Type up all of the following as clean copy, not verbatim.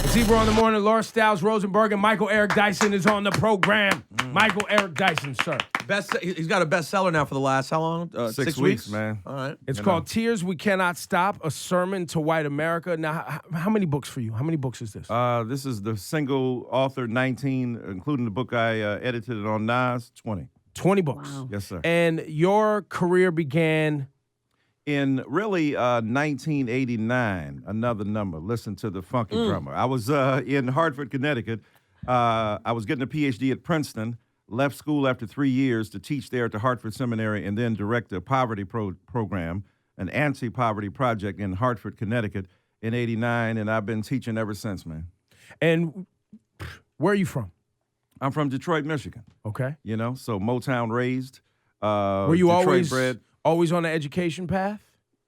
It's Ebro in the morning. Laura Stiles, Rosenberg, and Micheal Eric Dyson is on the program. Micheal Eric Dyson, sir. He's got a bestseller now for the last, how long? 6 weeks, man. All right. It's called Tears We Cannot Stop, A Sermon to White America. Now, how many books for you? How many books is this? This is the single author, 19, including the book I edited on Nas, 20. 20 books. Wow. Yes, sir. And your career began... In really 1989, another number. Listen to the funky drummer. I was in Hartford, Connecticut. I was getting a PhD at Princeton, left school after 3 years to teach there at the Hartford Seminary and then direct a poverty program, an anti-poverty project in Hartford, Connecticut in 89, and I've been teaching ever since, man. And where are you from? I'm from Detroit, Michigan. Okay. You know, so Motown raised. Were you Detroit bred. always on the education path?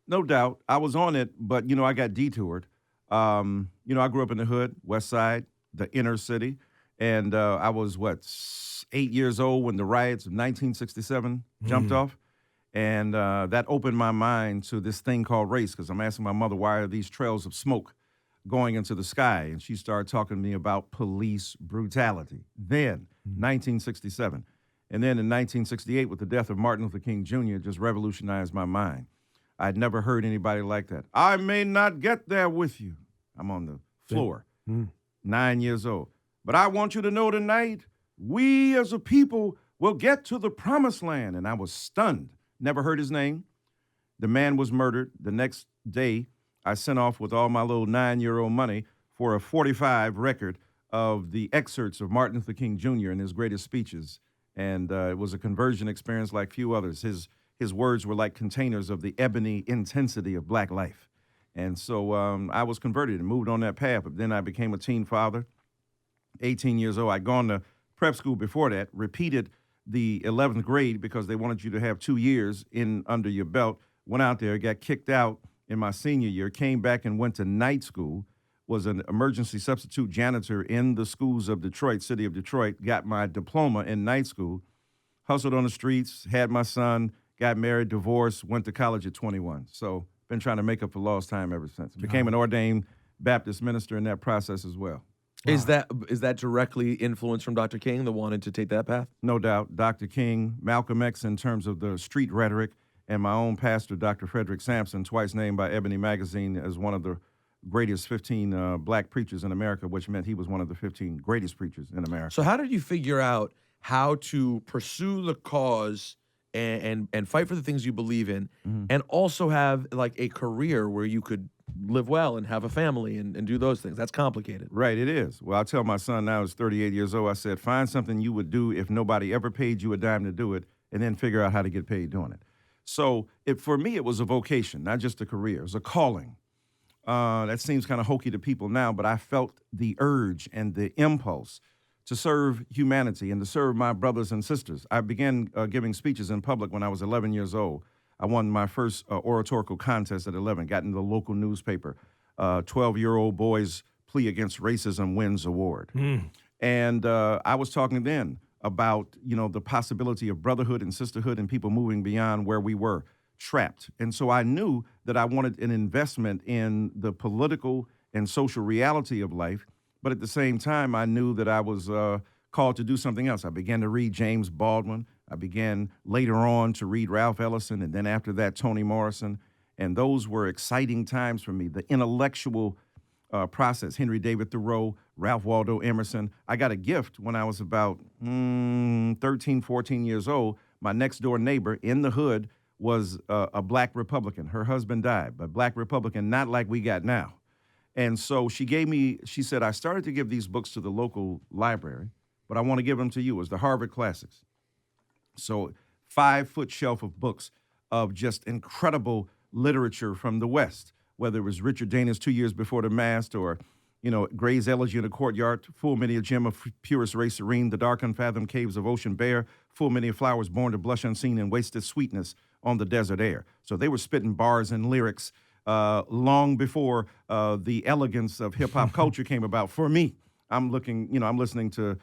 No doubt. I was on it, but, I got detoured. I grew up in the hood, West Side, the inner city, and I was, 8 years old when the riots of 1967 jumped off, and that opened my mind to this thing called race, because I'm asking my mother, why are these trails of smoke going into the sky? And she started talking to me about police brutality. Then, 1967. And then in 1968, with the death of Martin Luther King Jr., it just revolutionized my mind. I'd never heard anybody like that. I may not get there with you. I'm on the floor, 9 years old. But I want you to know tonight, we as a people will get to the promised land. And I was stunned. Never heard his name. The man was murdered. The next day, I sent off with all my little 9-year-old money for a 45 record of the excerpts of Martin Luther King Jr. and his greatest speeches. And it was a conversion experience like few others. His words were like containers of the ebony intensity of black life. And so I was converted and moved on that path. But then I became a teen father, 18 years old. I'd gone to prep school before that, repeated the 11th grade because they wanted you to have 2 years in under your belt. Went out there, got kicked out in my senior year, came back and went to night school, was an emergency substitute janitor in the schools of Detroit, city of Detroit, got my diploma in night school, hustled on the streets, had my son, got married, divorced, went to college at 21. So been trying to make up for lost time ever since. Became an ordained Baptist minister in that process as well. Wow. Is that directly influenced from Dr. King that wanted to take that path? No doubt. Dr. King, Malcolm X in terms of the street rhetoric, and my own pastor, Dr. Frederick Sampson, twice named by Ebony Magazine as one of the greatest 15 black preachers in America, which meant he was one of the 15 greatest preachers in America. So how did you figure out how to pursue the cause and fight for the things you believe in, and also have like a career where you could live well and have a family and do those things? That's complicated. Right, it is. Well, I tell my son now, he's 38 years old, I said, find something you would do if nobody ever paid you a dime to do it, and then figure out how to get paid doing it. So for me, it was a vocation, not just a career. It was a calling. That seems kind of hokey to people now, but I felt the urge and the impulse to serve humanity and to serve my brothers and sisters. I began giving speeches in public when I was 11 years old. I won my first oratorical contest at 11, got in the local newspaper. 12-year-old boy's plea against racism wins award. And I was talking then about, the possibility of brotherhood and sisterhood and people moving beyond where we were trapped. And so I knew that I wanted an investment in the political and social reality of life, but at the same time, I knew that I was called to do something else. I began to read James Baldwin. I began later on to read Ralph Ellison, and then after that, Toni Morrison. And those were exciting times for me, the intellectual process. Henry David Thoreau, Ralph Waldo Emerson. I got a gift when I was about 13, 14 years old. My next door neighbor in the hood was a black Republican. Her husband died, but black Republican, not like we got now. And so she said, I started to give these books to the local library, but I want to give them to you. It was the Harvard Classics. So 5-foot shelf of books of just incredible literature from the West, whether it was Richard Dana's 2 Years Before the Mast or, Gray's Elegy in the Courtyard, Full Many a Gem of Purest Ray Serene, The Dark Unfathomed Caves of Ocean Bare, Full Many a Flowers Born to Blush Unseen and Wasted Sweetness on the Desert Air. So they were spitting bars and lyrics long before the elegance of hip-hop culture came about. For me, I'm listening to,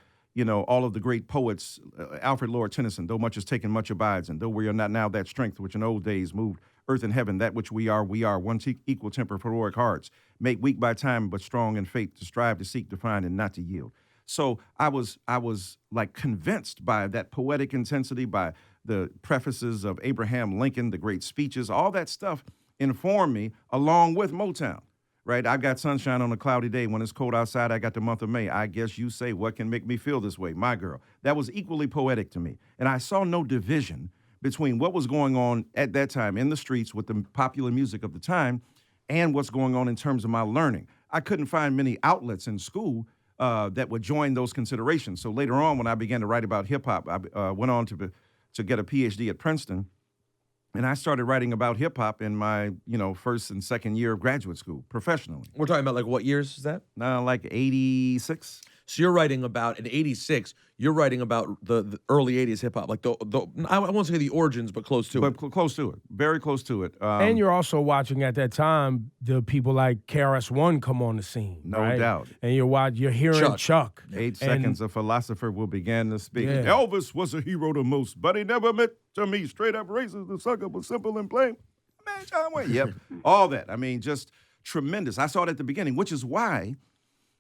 all of the great poets, Alfred Lord Tennyson, though much is taken, much abides, and though we are not now that strength which in old days moved earth and heaven, that which we are, one equal temper, heroic hearts, made weak by time, but strong in faith, to strive, to seek, to find, and not to yield. So I was like convinced by that poetic intensity, by the prefaces of Abraham Lincoln, the great speeches, all that stuff informed me, along with Motown. Right, I got sunshine on a cloudy day. When it's cold outside, I got the month of May. I guess you say, what can make me feel this way? My girl. That was equally poetic to me. And I saw no division between what was going on at that time in the streets with the popular music of the time and what's going on in terms of my learning. I couldn't find many outlets in school that would join those considerations. So later on, when I began to write about hip hop, I went on to get a PhD at Princeton. And I started writing about hip hop in my, first and second year of graduate school, professionally. We're talking about like what years is that? Like 86. So you're writing about, in 86, you're writing about the early 80s hip hop, like I won't say the origins, but close to it. But close to it, very close to it. And you're also watching at that time the people like KRS-One come on the scene. No right? doubt. And you're hearing Chuck. 8 seconds, a philosopher will begin to speak. Yeah. Elvis was a hero to most, but he never meant to me. Straight up racist, the sucker was simple and plain. Man, John Wayne. Yep, all that. I mean, just tremendous. I saw it at the beginning, which is why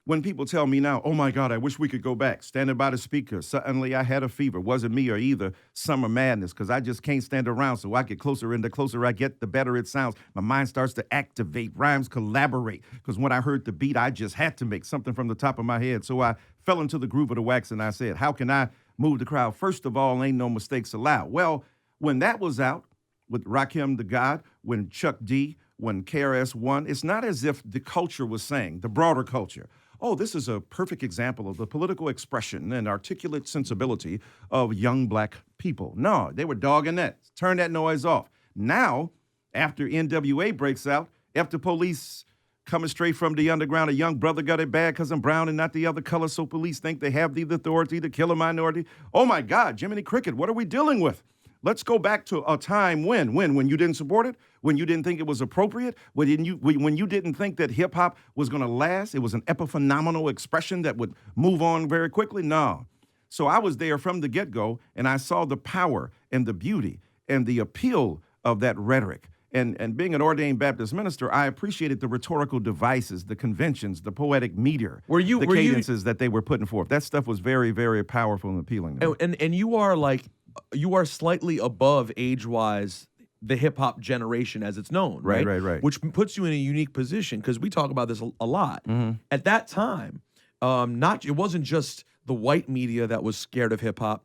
when people tell me now, oh my God, I wish we could go back, standing by the speaker, suddenly I had a fever. Wasn't me or either summer madness, because I just can't stand around. So I get closer, and the closer I get, the better it sounds. My mind starts to activate, rhymes collaborate, because when I heard the beat, I just had to make something from the top of my head. So I fell into the groove of the wax, and I said, how can I move the crowd? First of all, ain't no mistakes allowed. Well, when that was out, with Rakim the God, when Chuck D, when KRS-One, it's not as if the culture was saying, the broader culture, oh, this is a perfect example of the political expression and articulate sensibility of young black people. No, they were dogging that. Turn that noise off. Now, after NWA breaks out, after police coming straight from the underground, a young brother got it bad because I'm brown and not the other color, so police think they have the authority to kill a minority. Oh my God, Jiminy Cricket, what are we dealing with? Let's go back to a time when you didn't support it, when you didn't think it was appropriate, when you didn't think that hip hop was going to last. It was an epiphenomenal expression that would move on very quickly. No. So I was there from the get-go, and I saw the power and the beauty and the appeal of that rhetoric. And being an ordained Baptist minister, I appreciated the rhetorical devices, the conventions, the poetic meter, the cadences that they were putting forth. That stuff was very, very powerful and appealing to me. And you are slightly above age-wise the hip-hop generation as it's known, right? Right. Which puts you in a unique position, because we talk about this a lot. Mm-hmm. At that time, it wasn't just the white media that was scared of hip-hop.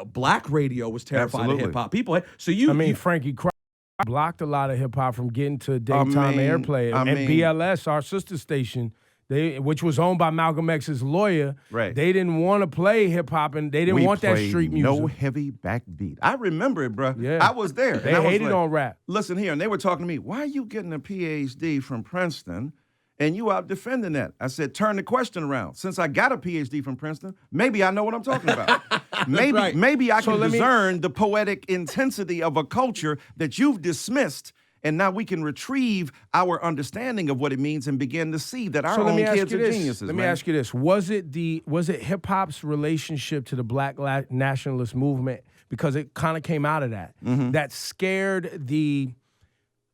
Black radio was terrified of hip-hop. Frankie Cry blocked a lot of hip-hop from getting to daytime airplay. And BLS, our sister station, which was owned by Malcolm X's lawyer, right. They didn't want to play hip-hop, and they didn't want that street music. No heavy backbeat. I remember it, bro. Yeah. I was there. They hated on rap. Listen here, and they were talking to me, why are you getting a PhD from Princeton and you out defending that? I said, turn the question around. Since I got a PhD from Princeton, maybe I know what I'm talking about. Maybe I can discern the poetic intensity of a culture that you've dismissed. And now we can retrieve our understanding of what it means and begin to see that our own kids are geniuses. Let me ask you this: was it hip hop's relationship to the Black nationalist movement, because it kind of came out of that, that scared the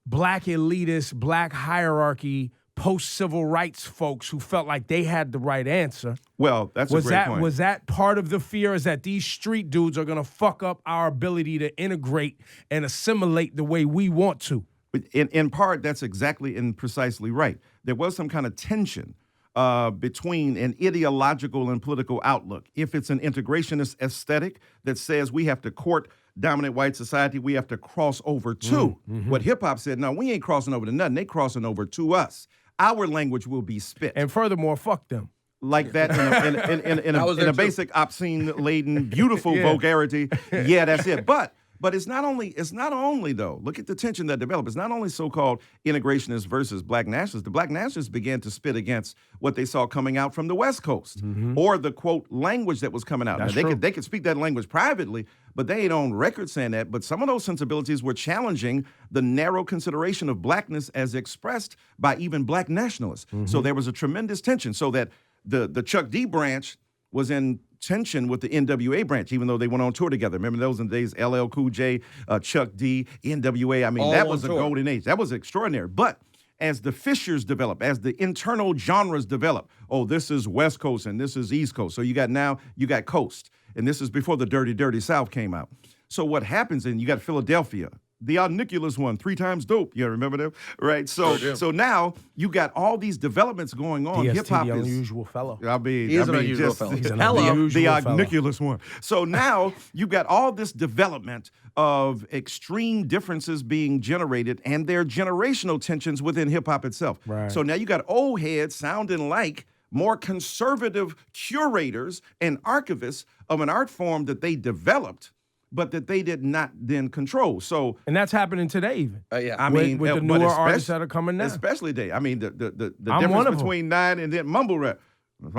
Black elitist, Black hierarchy, post-civil rights folks who felt like they had the right answer? Well, that's a great point. Was that part of the fear, is that these street dudes are going to fuck up our ability to integrate and assimilate the way we want to? In part, that's exactly and precisely right. There was some kind of tension between an ideological and political outlook. If it's an integrationist aesthetic that says we have to court dominant white society, we have to cross over to. What hip-hop said, no, we ain't crossing over to nothing. They crossing over to us. Our language will be spit. And furthermore, fuck them. Like that in a basic, obscene-laden, beautiful vulgarity. Yeah, that's it. But it's not only though. Look at the tension that developed. It's not only so-called integrationists versus Black nationalists. The Black nationalists began to spit against what they saw coming out from the West Coast, or the quote language that was coming out. That's now, true. they could speak that language privately, but they ain't on record saying that. But some of those sensibilities were challenging the narrow consideration of blackness as expressed by even Black nationalists. So there was a tremendous tension. So that the Chuck D branch was in tension with the NWA branch, even though they went on tour together. Remember those in the days, LL Cool J, Chuck D, NWA. I mean, All that on was a tour. golden age. That was extraordinary. But as the fissures develop, as the internal genres develop, oh, this is West Coast and this is East Coast. So you got Coast. And this is before the Dirty, Dirty South came out. So what happens, and you got Philadelphia, the Nicholas one, 3 times dope. You remember them? Right? So now you got all these developments going on. DST, Hip-hop the is unusual fellow. He is an unusual fellow. He's an Hello. unusual the fellow. Nicholas one. So now you got all this development of extreme differences being generated, and there are generational tensions within hip-hop itself. Right. So now you got old heads sounding like more conservative curators and archivists of an art form that they developed, but that they did not then control. So, And that's happening today even. Yeah. I With- mean, with the but newer artists that are coming now. especially today. I mean, the I'm one difference of 'em. between 9 and then mumble rap. All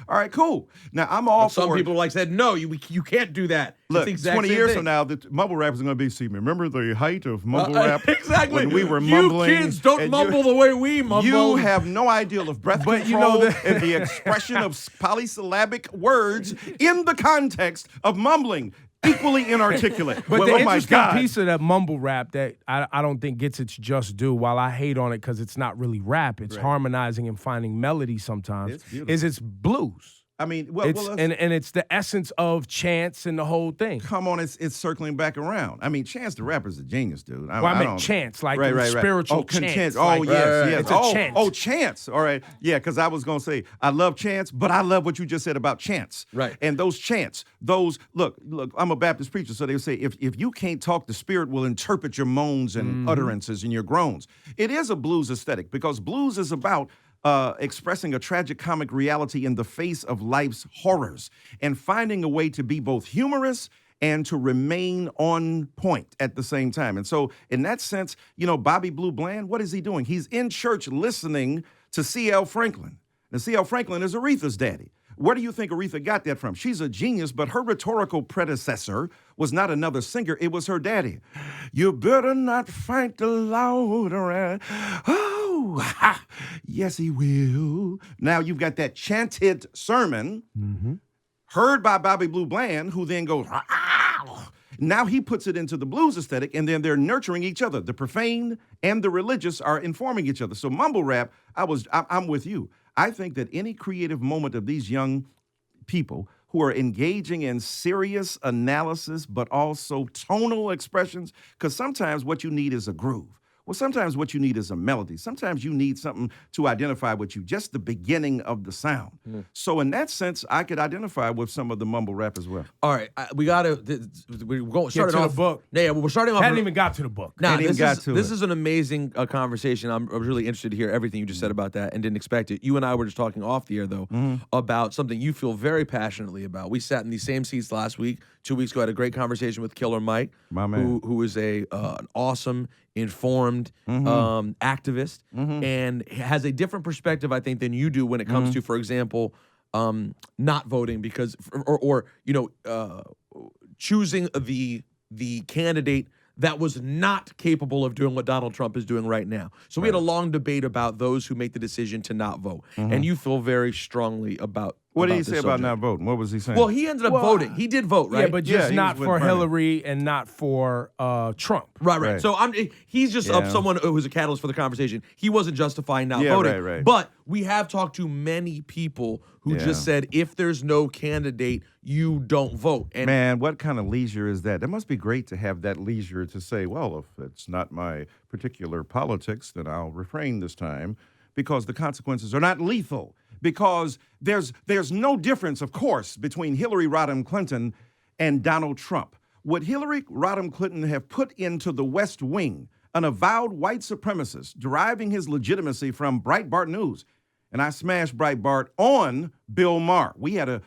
right, cool. Now I'm all Some for people like said, no, you can't do that. Look, It's the exact 20 same years thing. from now, the mumble rap is going to be, see, remember the height of mumble rap? Exactly. When we were mumbling. You kids don't and mumble the way we mumble. You have no idea of breath But you control know and the expression of polysyllabic words in the context of mumbling. Equally inarticulate. But Well, the oh my interesting God. piece of that mumble rap that I don't think gets its just due, while I hate on it because it's not really rap, it's harmonizing and finding melody sometimes, It's beautiful. is it's blues. I mean, well, It's, let's- and it's the essence of chants and the whole thing. come on, it's circling back around. I mean, Chance the Rapper's a genius, dude. Well, I meant don't- chants, like right, right, right. spiritual Oh, chants. chants. like- Oh, yes, yes. It's a chant. Oh, Chance. All right. Yeah, because I was going to say, I love Chance, but I love what you just said about chants. Right. And those chants, look, I'm a Baptist preacher, so they say, if you can't talk, the Spirit will interpret your moans and utterances and your groans. It is a blues aesthetic because blues is about expressing a tragic comic reality in the face of life's horrors and finding a way to be both humorous and to remain on point at the same time. And so in that sense, Bobby Blue Bland, what is he doing? He's in church listening to C.L. Franklin. Now, C.L. Franklin is Aretha's daddy. Where do you think Aretha got that from? She's a genius, but her rhetorical predecessor was not another singer. It was her daddy. You better not fight the louder. Oh, ha, yes, he will. Now you've got that chanted sermon heard by Bobby Blue Bland, who then goes, "Ah." Now he puts it into the blues aesthetic, and then they're nurturing each other. The profane and the religious are informing each other. So mumble rap, I'm with you. I think that any creative moment of these young people who are engaging in serious analysis, but also tonal expressions, because sometimes what you need is a groove. Well, sometimes what you need is a melody. Sometimes you need something to identify with you, just the beginning of the sound. So in that sense, I could identify with some of the mumble rap as well. All right, we got to. We're going starting to the off book. Yeah, we're starting off. Hadn't even got to the book. Nah, Hadn't even got to this it. is an amazing conversation. I was really interested to hear everything you just said about that and didn't expect it. You and I were just talking off the air, though, about something you feel very passionately about. We sat in these same seats last week. 2 weeks ago, I had a great conversation with Killer Mike, My man. who is an awesome, informed activist and has a different perspective, I think, than you do when it comes to, for example, not voting because, or choosing the candidate that was not capable of doing what Donald Trump is doing right now. So we had a long debate about those who make the decision to not vote, and you feel very strongly about. What did he this say about subject. not voting? What was he saying? Well, he ended up voting. He did vote, right? Yeah, but just he not was with for Bernie. Hillary and not for Trump. Right. Right. So he's just Yeah. someone who's a catalyst for the conversation. He wasn't justifying not Yeah, voting. right. But we have talked to many people who Yeah. just said, if there's no candidate, you don't vote. And Man, what kind of leisure is that? That must be great to have that leisure to say, well, if it's not my particular politics, then I'll refrain this time because the consequences are not lethal. Because there's no difference, of course, between Hillary Rodham Clinton and Donald Trump. Would Hillary Rodham Clinton have put into the West Wing an avowed white supremacist deriving his legitimacy from Breitbart News? And I smashed Breitbart on Bill Maher. We had a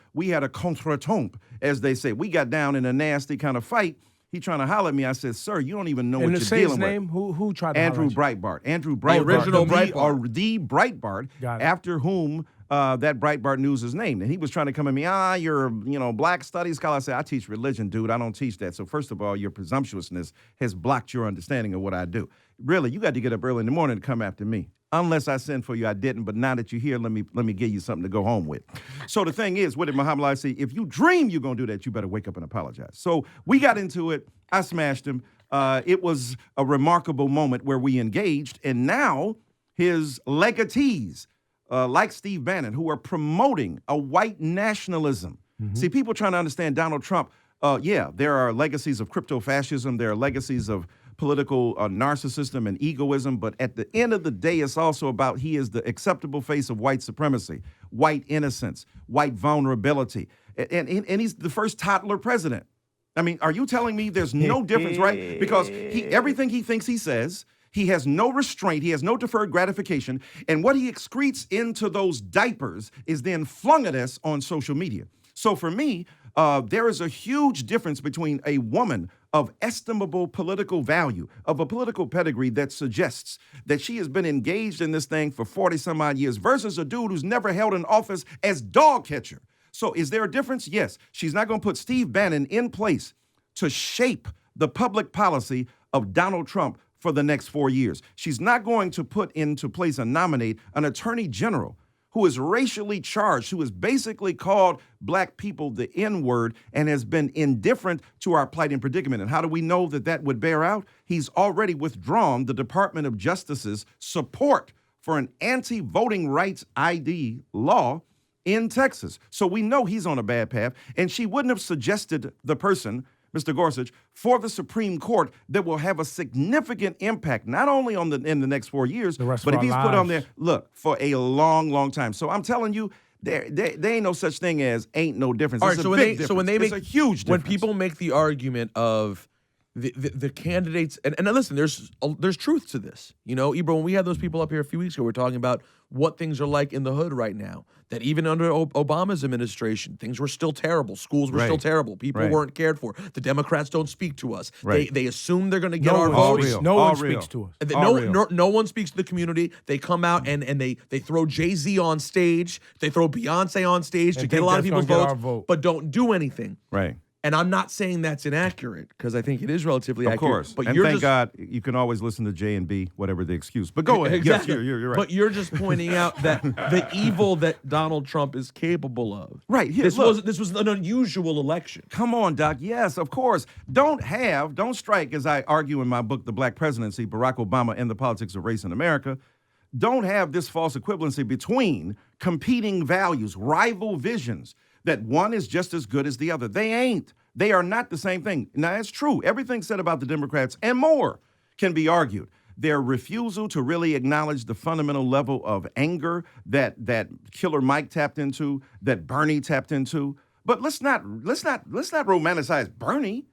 contretemps, as they say. We got down in a nasty kind of fight. He trying to holler at me. I said, sir, you don't even know And what to you're say his dealing name, with. who tried to Andrew holler at you? Breitbart. Andrew Breitbart. original Breitbart. Or the Breitbart, Got it. after whom that Breitbart News is named. And he was trying to come at me, you're a black studies scholar. I said, I teach religion, dude. I don't teach that. So first of all, your presumptuousness has blocked your understanding of what I do. Really, you got to get up early in the morning to come after me. Unless I sent for you, I didn't. But now that you're here, let me give you something to go home with. So the thing is, what did Muhammad Ali say? If you dream you're going to do that, you better wake up and apologize. So we got into it. I smashed him. It was a remarkable moment where we engaged. And now his legatees, like Steve Bannon, who are promoting a white nationalism. See, people trying to understand Donald Trump, there are legacies of crypto-fascism. There are legacies of political narcissism and egoism. But at the end of the day, it's also about he is the acceptable face of white supremacy, white innocence, white vulnerability. And he's the first toddler president. I mean, are you telling me there's no difference, right? Because everything he thinks he says, he has no restraint. He has no deferred gratification. And what he excretes into those diapers is then flung at us on social media. So for me, there is a huge difference between a woman of estimable political value, of a political pedigree that suggests that she has been engaged in this thing for 40 some odd years versus a dude who's never held an office as dog catcher. So is there a difference? Yes. She's not going to put Steve Bannon in place to shape the public policy of Donald Trump for the next 4 years. She's not going to put into place and nominate an attorney general who is racially charged, who has basically called black people the N-word and has been indifferent to our plight and predicament. And how do we know that that would bear out? He's already withdrawn the Department of Justice's support for an anti-voting rights ID law in Texas. So we know he's on a bad path, and she wouldn't have suggested the person, Mr. Gorsuch, for the Supreme Court that will have a significant impact, not only in the next 4 years, but if he's put on there, look, for a long, long time. So I'm telling you, there ain't no such thing as ain't no difference. All It's right, a so big difference. so when they make it's a huge difference. when people make the argument of the candidates, and listen, there's truth to this. You know, Ebro, when we had those people up here a few weeks ago, we were talking about what things are like in the hood right now. That even under Obama's administration, things were still terrible. Schools were still terrible. People weren't cared for. The Democrats don't speak to us. They assume they're going to get our votes. No one speaks to us. No one speaks to the community. They come out and they throw Jay-Z on stage. They throw Beyonce on stage to get a lot of people's votes, but don't do anything. Right. And I'm not saying that's inaccurate, because I think it is relatively accurate. Of course. But and thank God you can always listen to J and B, whatever the excuse. But go ahead. Exactly. Yes, you're right. But you're just pointing out that the evil that Donald Trump is capable of. Right. Here, This was an unusual election. Come on, Doc. Yes, of course. Don't strike, as I argue in my book, The Black Presidency, Barack Obama and the Politics of Race in America. Don't have this false equivalency between competing values, rival visions, that one is just as good as the other. They ain't. They are not the same thing. Now, it's true. Everything said about the Democrats and more can be argued. Their refusal to really acknowledge the fundamental level of anger that Killer Mike tapped into, that Bernie tapped into. But let's not romanticize Bernie.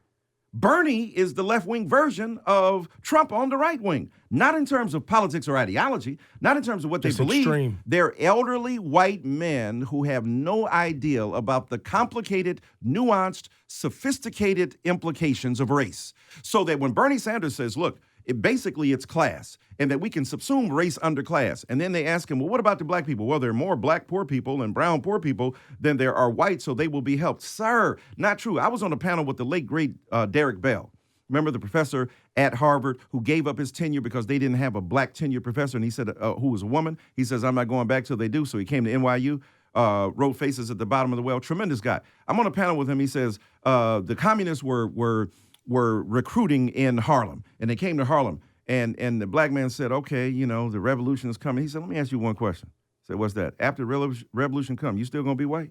Bernie is the left-wing version of Trump on the right wing. Not in terms of politics or ideology, not in terms of what they believe. Extreme. They're elderly white men who have no idea about the complicated, nuanced, sophisticated implications of race. So that when Bernie Sanders says, look, it's class, and that we can subsume race under class. And then they ask him, well, what about the black people? Well, there are more black poor people and brown poor people than there are white, so they will be helped. Sir, not true. I was on a panel with the late, great Derek Bell. Remember the professor at Harvard who gave up his tenure because they didn't have a black tenured professor, and he said, who was a woman? He says, I'm not going back till they do. So he came to NYU, wrote Faces at the Bottom of the Well. Tremendous guy. I'm on a panel with him. He says, the communists were recruiting in Harlem, and they came to Harlem, and the black man said, okay, the revolution is coming. He said, let me ask you one question. I said, what's that? After the revolution comes, you still gonna be white?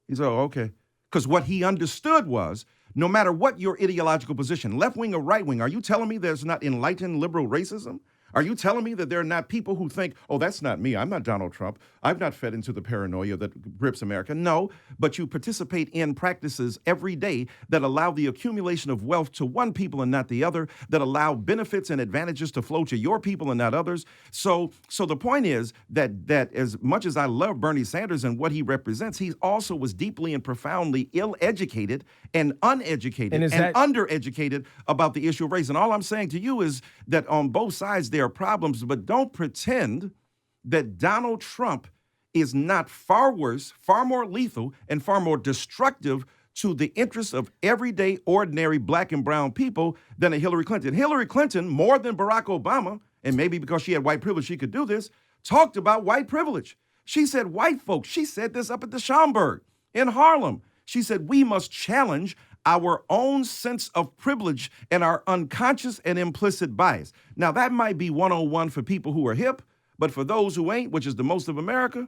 He said, oh, okay. Because what he understood was, no matter what your ideological position, left wing or right wing, are you telling me there's not enlightened liberal racism? Are you telling me that there are not people who think, oh, that's not me, I'm not Donald Trump, I've not fed into the paranoia that grips America? No, but you participate in practices every day that allow the accumulation of wealth to one people and not the other, that allow benefits and advantages to flow to your people and not others. So the point is that as much as I love Bernie Sanders and what he represents, he also was deeply and profoundly ill-educated and uneducated and undereducated about the issue of race. And all I'm saying to you is that on both sides there are problems, but don't pretend that Donald Trump is not far worse, far more lethal, and far more destructive to the interests of everyday, ordinary black and brown people than a Hillary Clinton. Hillary Clinton, more than Barack Obama, and maybe because she had white privilege, she could do this, talked about white privilege. She said, white folks, she said this up at the Schomburg in Harlem. She said, we must challenge our own sense of privilege and our unconscious and implicit bias. Now, that might be 101 for people who are hip, but for those who ain't, which is the most of America,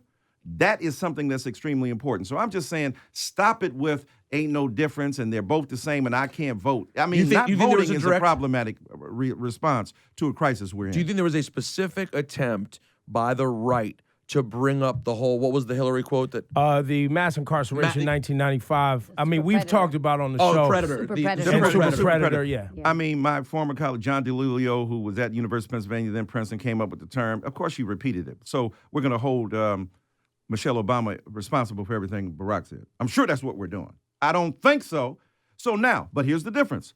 that is something that's extremely important. So I'm just saying, stop it with ain't no difference and they're both the same and I can't vote. I mean, not voting is a problematic response to a crisis we're in. Do you think there was a specific attempt by the right to bring up the whole, what was the Hillary quote that? The mass incarceration 1995. I mean, we've talked about on the show. Predator. Super The predator. super Super predator, yeah. I mean, my former colleague, John DeLulio, who was at University of Pennsylvania, then Princeton, came up with the term. Of course, she repeated it. So we're going to hold Michelle Obama responsible for everything Barack said. I'm sure that's what we're doing. I don't think so. So now, but here's the difference.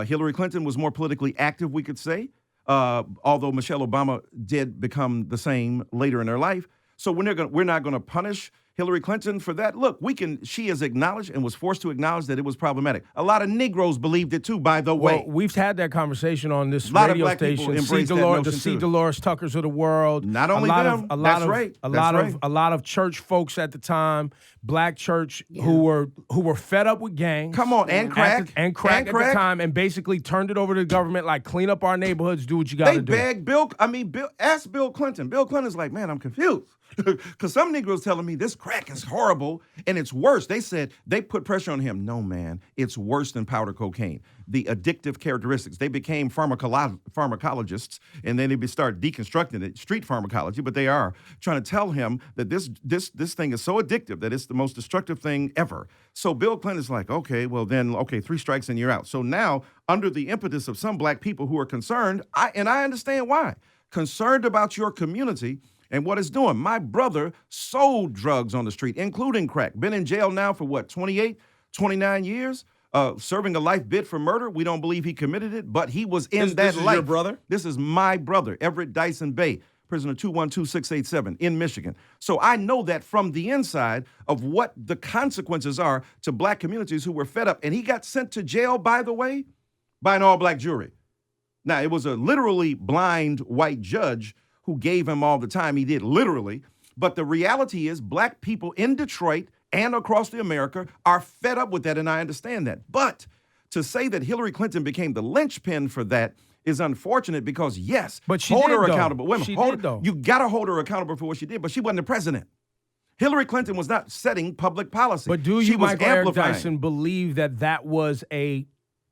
Hillary Clinton was more politically active, we could say, although Michelle Obama did become the same later in her life. So we're not going to punish Hillary Clinton for that. Look, she has acknowledged and was forced to acknowledge that it was problematic. A lot of Negroes believed it too, by the way. Well, we've had that conversation on this A lot of radio black people station. embrace that notion The C. too. Dolores Tuckers of the world. Not only them. That's right. A lot of church folks at the time, black church who were fed up with gangs. Come on, and crack. And crack at the time, and basically turned it over to the government, like clean up our neighborhoods, do what you got to do. They begged ask Bill Clinton. Bill Clinton's like, man, I'm confused. Because some Negroes telling me this crack is horrible and it's worse. They said they put pressure on him. No, man, it's worse than powder cocaine. The addictive characteristics. They became pharmacologists and then they start deconstructing it, street pharmacology, but they are trying to tell him that this thing is so addictive that it's the most destructive thing ever. So Bill Clinton's like, okay, 3 strikes and you're out. So now, under the impetus of some black people who are concerned, I understand why, concerned about your community and what it's doing. My brother sold drugs on the street, including crack. Been in jail now for 28, 29 years, serving a life bid for murder. We don't believe he committed it, but he was in that life. This is your brother? This is my brother, Eric Dyson Bay, prisoner 212687 in Michigan. So I know that from the inside of what the consequences are to black communities who were fed up. And he got sent to jail, by the way, by an all-black jury. Now, it was a literally blind white judge who gave him all the time. He did, literally. But the reality is black people in Detroit and across the America are fed up with that, and I understand that. But to say that Hillary Clinton became the linchpin for that is unfortunate because, yes, but she hold did, her though. accountable. Women, she hold did, her. though. You got to hold her accountable for what she did, but she wasn't the president. Hillary Clinton was not setting public policy. But do she you, was Michael Eric amplifying. Dyson, believe that was a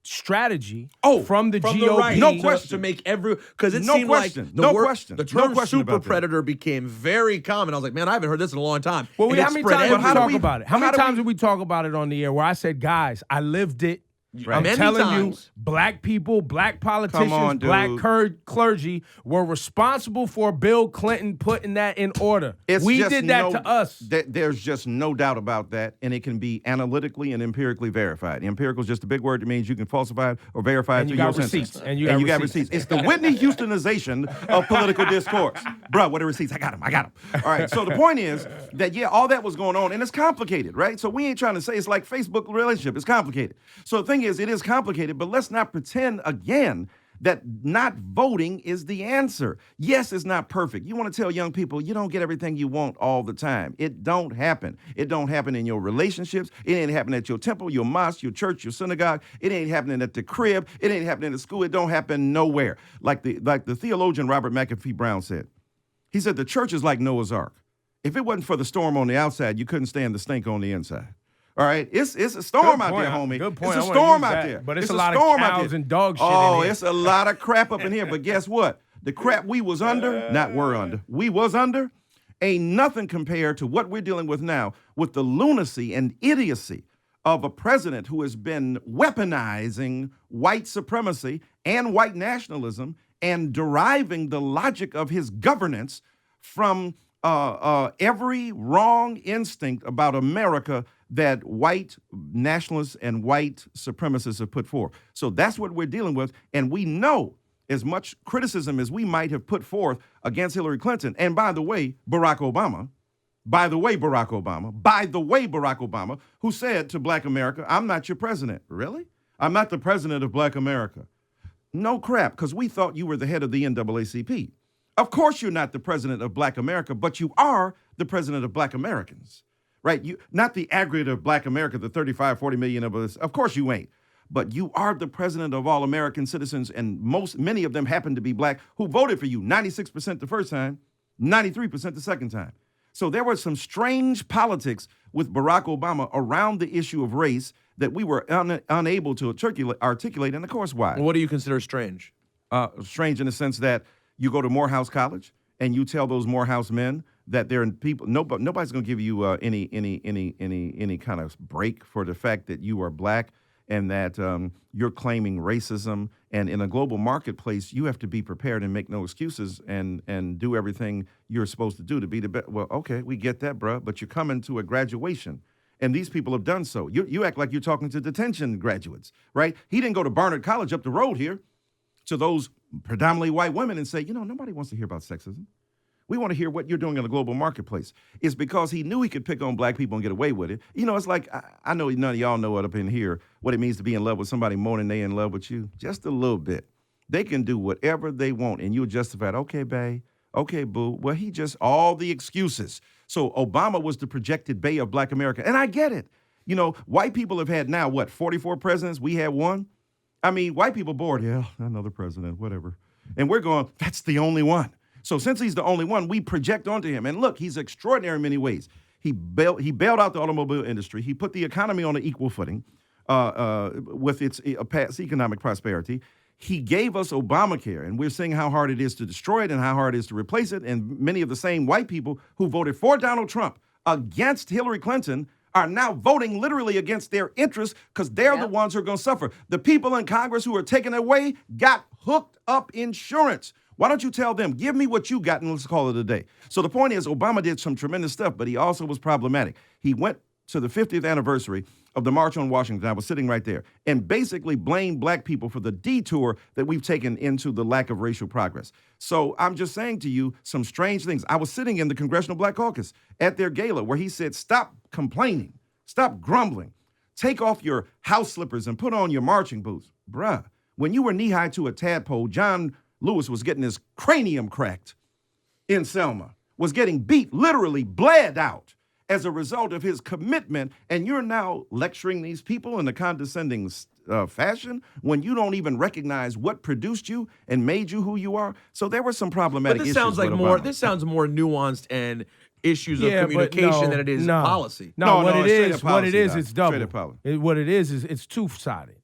strategy from the GOP? The right, no question. To make because it No seemed question. like question. the No term question super about that. predator became very common. I was like, man, I haven't heard this in a long time. Well, And how it many spread times did we everywhere. talk about it? How many times did we talk about it on the air where I said, guys, I lived it. Right. I'm Many telling times. you, black people, black politicians, on, black dude. clergy were responsible for Bill Clinton putting that in order. We did that to us. There's just no doubt about that, and it can be analytically and empirically verified. Empirical is just a big word that means you can falsify it or verify it And through you your got receipts. senses. And you got receipts. It's the Whitney Houstonization of political discourse. Bruh, what are receipts? I got them. All right, so the point is that, all that was going on, and it's complicated, right? So we ain't trying to say it's like Facebook relationship. It's complicated. So the thing is, it is complicated, but let's not pretend again that not voting is the answer. Yes, it's not perfect. You want to tell young people you don't get everything you want all the time. It don't happen. It don't happen in your relationships. It ain't happening at your temple, your mosque, your church, your synagogue. It ain't happening at the crib. It ain't happening at school. It don't happen nowhere. Like the theologian Robert McAfee Brown said. He said the church is like Noah's Ark. If it wasn't for the storm on the outside, you couldn't stand the stink on the inside. All right, it's a storm out there, homie. Good point. It's a storm out there. But it's a lot storm of out cows there. and dog shit in Oh, here. it's a lot of crap up in here. But guess what? The crap we was under, not were under, we was under, ain't nothing compared to what we're dealing with now with the lunacy and idiocy of a president who has been weaponizing white supremacy and white nationalism and deriving the logic of his governance from every wrong instinct about America that white nationalists and white supremacists have put forth. So that's what we're dealing with. And we know as much criticism as we might have put forth against Hillary Clinton. And by the way, Barack Obama, who said to black America, I'm not your president. Really? I'm not the president of black America. No crap, because we thought you were the head of the NAACP. Of course you're not the president of Black America, but you are the president of Black Americans, right? You not the aggregate of Black America, the 35, 40 million of us. Of course you ain't. But you are the president of all American citizens, and many of them happen to be Black, who voted for you 96% the first time, 93% the second time. So there was some strange politics with Barack Obama around the issue of race that we were unable to articulate, and of course, why? What do you consider strange? Strange in the sense that you go to Morehouse College and you tell those Morehouse men that they're people. Nobody's going to give you any kind of break for the fact that you are Black and that you're claiming racism. And in a global marketplace, you have to be prepared and make no excuses and do everything you're supposed to do to be the best. Well, okay, we get that, bruh, but you're coming to a graduation. And these people have done so. You act like you're talking to detention graduates, right? He didn't go to Barnard College up the road here to those predominantly white women and say, nobody wants to hear about sexism. We want to hear what you're doing in the global marketplace. It's because he knew he could pick on Black people and get away with it. It's like, I know none of y'all know it up in here, what it means to be in love with somebody more than they in love with you. Just a little bit. They can do whatever they want, and you'll justify it. Okay, bae. Okay, boo. Well, all the excuses. So Obama was the projected bae of Black America. And I get it. White people have had now, 44 presidents? We had one. I mean, white people bored. Yeah, another president, whatever. And we're going, that's the only one. So since he's the only one, we project onto him. And look, he's extraordinary in many ways. He bailed out the automobile industry. He put the economy on an equal footing with its past economic prosperity. He gave us Obamacare, and we're seeing how hard it is to destroy it and how hard it is to replace it. And many of the same white people who voted for Donald Trump against Hillary Clinton are now voting literally against their interests because they're the ones who are going to suffer. The people in Congress who are taken away got hooked up insurance. Why don't you tell them, give me what you got and let's call it a day. So the point is, Obama did some tremendous stuff, but he also was problematic. He went to the 50th anniversary of the March on Washington, I was sitting right there, and basically blamed Black people for the detour that we've taken into the lack of racial progress. So I'm just saying to you some strange things. I was sitting in the Congressional Black Caucus at their gala where he said, stop complaining, stop grumbling, take off your house slippers and put on your marching boots. Bruh, when you were knee-high to a tadpole, John Lewis was getting his cranium cracked in Selma, was getting beat, literally bled out as a result of his commitment, and you're now lecturing these people in a condescending fashion when you don't even recognize what produced you and made you who you are. So there were some problematic issues. But this sounds more nuanced and issues of communication than it is policy. What it is, it's double. What it is it's two-sided.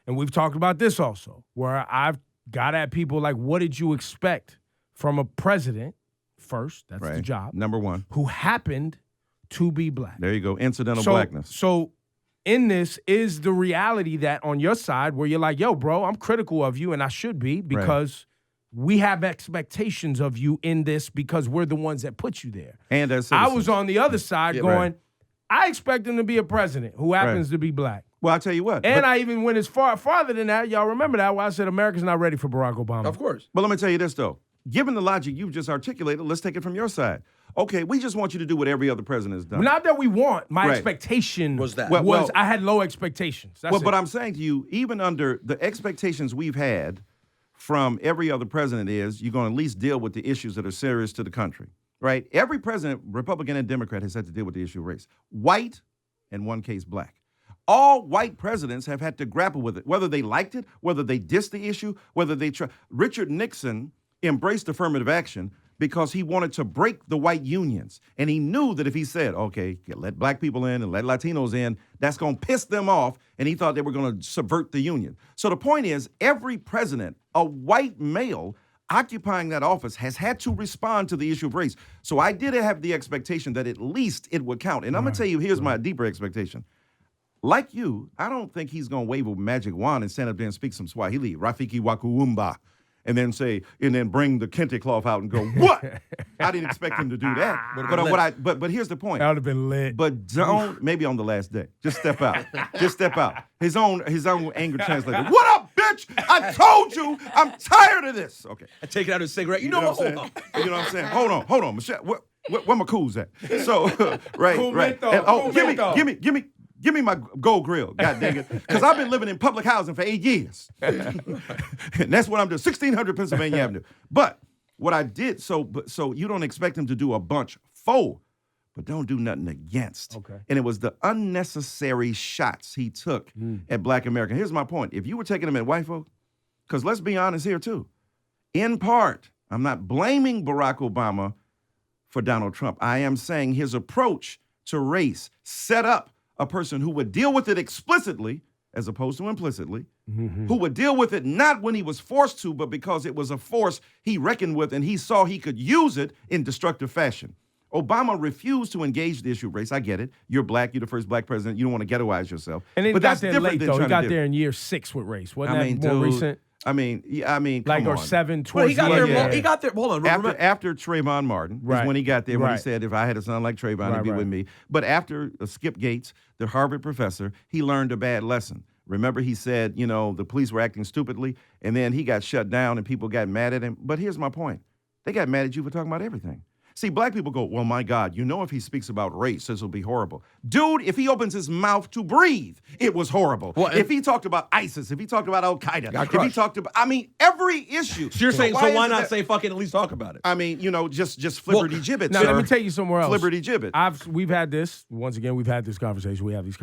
And we've talked about this also, where I've got at people like, what did you expect from a president first? That's the job. Number one. Who happened to be Black. There you go, incidental blackness. So in this is the reality that on your side where you're like, yo, bro, I'm critical of you and I should be because we have expectations of you in this because we're the ones that put you there. And as I was on the other side going, I expect him to be a president who happens to be Black. Well, I'll tell you what. And I even went as farther than that. Y'all remember that where I said America's not ready for Barack Obama. Of course. But let me tell you this, though. Given the logic you've just articulated, let's take it from your side. Okay, we just want you to do what every other president has done. Not that we want. My expectation was that. I had low expectations. But I'm saying to you, even under the expectations we've had from every other president is you're going to at least deal with the issues that are serious to the country, right? Every president, Republican and Democrat, has had to deal with the issue of race. White, in one case, Black. All white presidents have had to grapple with it, whether they liked it, whether they dissed the issue, whether they tried. Richard Nixon embraced affirmative action because he wanted to break the white unions. And he knew that if he said, okay, let Black people in and let Latinos in, that's going to piss them off. And he thought they were going to subvert the union. So the point is, every president, a white male occupying that office, has had to respond to the issue of race. So I did have the expectation that at least it would count. And I'm going to tell you, here's my deeper expectation. Like you, I don't think he's going to wave a magic wand and stand up there and speak some Swahili, Rafiki Wakuumba, and then bring the kente cloth out and go, what? I didn't expect him to do that. But here's the point. That would have been lit. But don't, maybe on the last day, just step out. Just step out. His own anger translator. What up, bitch? I told you I'm tired of this. Okay. I take it out his cigarette. You know what? You know what I'm saying? Hold on, Michelle. Where my cool's at? So, right. Cool And, menthol. give me Give me my gold grill, god dang it. Because I've been living in public housing for 8 years. And that's what I'm doing, 1600 Pennsylvania Avenue. But what I did, so you don't expect him to do a bunch for, but don't do nothing against. Okay. And it was the unnecessary shots he took at Black America. Here's my point. If you were taking them at white folk, because let's be honest here too, in part, I'm not blaming Barack Obama for Donald Trump. I am saying his approach to race set up a person who would deal with it explicitly as opposed to implicitly, who would deal with it not when he was forced to, but because it was a force he reckoned with and he saw he could use it in destructive fashion. Obama refused to engage the issue of race. I get it. You're black. You're the first black president. You don't want to ghettoize yourself. And then but he got that's there different late, than though. He trying got to do. there in year 6 with race. Wasn't I mean, that more dude, recent? I mean, Like, come or on. 7 Well, towards he got the there. end. yeah. He got there. Hold on. After Trayvon Martin Right. is when he got there, when he Right. said, if I had a son like Trayvon, he'd be with me. But after Skip Gates, the Harvard professor, he learned a bad lesson. Remember, he said, the police were acting stupidly, and then he got shut down and people got mad at him. But here's my point. They got mad at you for talking about everything. See, black people go, well, my God, if he speaks about race, this will be horrible. Dude, if he opens his mouth to breathe, it was horrible. Well, if he talked about ISIS, if he talked about Al-Qaeda, Got if he crushed. talked about, every issue. So you're saying, why why isn't not that- say fuck it and at least talk about it? just flibberty gibbet. Now, let me take you somewhere else. Flibberty gibbet. We've had this, once again, we've had this conversation. We have these